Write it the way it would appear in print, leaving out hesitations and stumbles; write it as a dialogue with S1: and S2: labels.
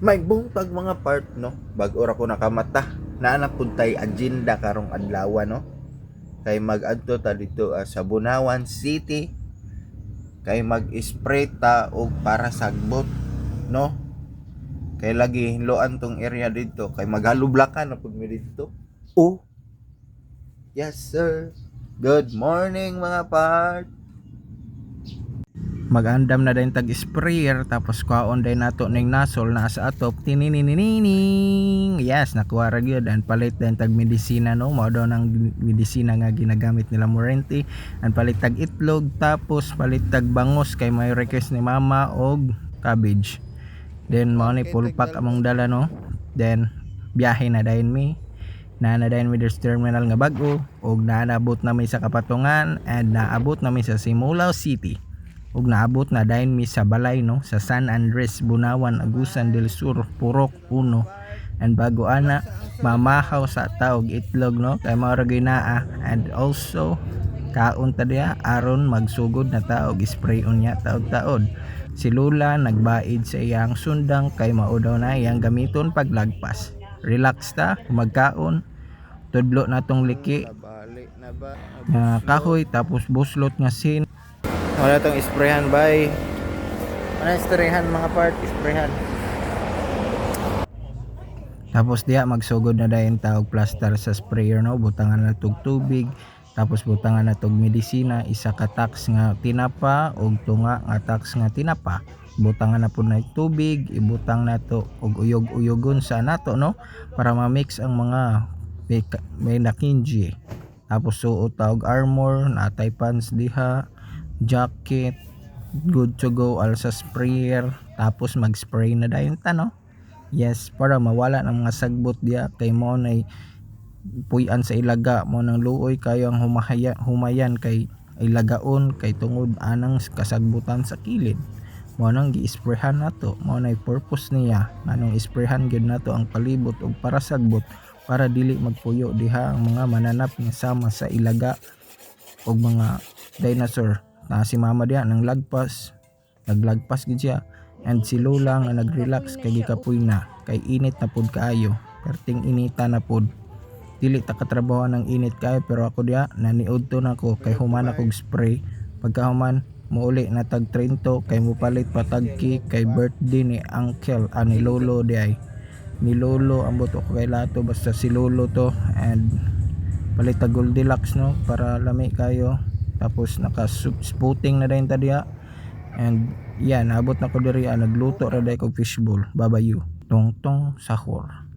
S1: May buntag mga part no, bag-o ra ko nakamata. Naa pud tay agenda karong adlaw no. Kay mag-adto ta dito sa Bunawan City kay mag-spray ta og para sagbot no. Kay lagi hinloan tong area dito kay maghalublakan na pud mi dito. Oh, yes sir. Good morning mga part. Mag-andam na din tag sprayer tapos kuhaon din nato ning nasol na sa atop tininining. Yes, nakuha ra gyud and palit din tag medisina no, mao daw nang medisina nga ginagamit nila Morente. And palit tag itlog tapos palit tag bangus kay may request ni mama og cabbage. Then mao ni full pack among dala no. Then biyahe na dayon mi. Naanadayon mi sa terminal nga bag-o og naabot na mi sa Kapatungan and naabot na mi sa Simulao City. Ug naabot na dayon mi sa balay no, sa San Andres, Bunawan, Agusan del Sur, Purok 1. And bago ana mamahaw sa taog itlog no, kay mao ra ginaa. And also kaon ta diha aron magsugod na taog spray unya taod-taod. Si Lula nagbaid sa iyang sundang kay mao daw na iyang gamiton paglagpas. Relax ta, magkaon, tudlo na tong liki kahoy tapos buslot nga sin. Wala tong sprayhan bay. Wala sprayhan mga part, sprayhan. Tapos diya magsugod na dayon taog plaster sa sprayer no, butangan na tog tubig, tapos butangan na tog medisina, isa ka tax nga tinapa og tunga nga tax nga tinapa. Butangan na pud na tubig, ibutang nato og uyog-uyogon sa nato no para ma-mix ang mga may nakinji. Tapos suot taog armor, natay pants diha, jacket, good to go al sa sprayer, tapos mag-spray na dayon ta no. Yes, para mawala ng mga sagbot diya kay mo nay puy-an sa ilaga mo nang luoy kayo ang humayan kay ilagaon kay tungod anang kasagbutan sa kilid. Mo nang gi-sprayhan nato, mo nay purpose niya nganong sprayhan gyud nato ang palibot og para sagbot para dili magpuyo diha ang mga mananap nga sama sa ilaga og mga dinosaur. Na si mama diya nang naglagpas gid siya. And si Lula nga nag-relax kay gikapoy na kay init na pud kaayo, perting inita na pud. Dili ta katrabaho ng init kaayo pero ako diya naniudto nako kay human akog spray. Pagkahuman muuli na tag 30 kay mupalit patagki kay birthday ni uncle ani lolo diay. Ni lolo ambot ako kay lato basta si lolo to. And palit tag Goldilocks no para lami kayo. Tapos naka-spooting na dayon ta diya. And yan, abot na ko diri nagluto ra day kog fishbowl. Babayu. Tong sahur.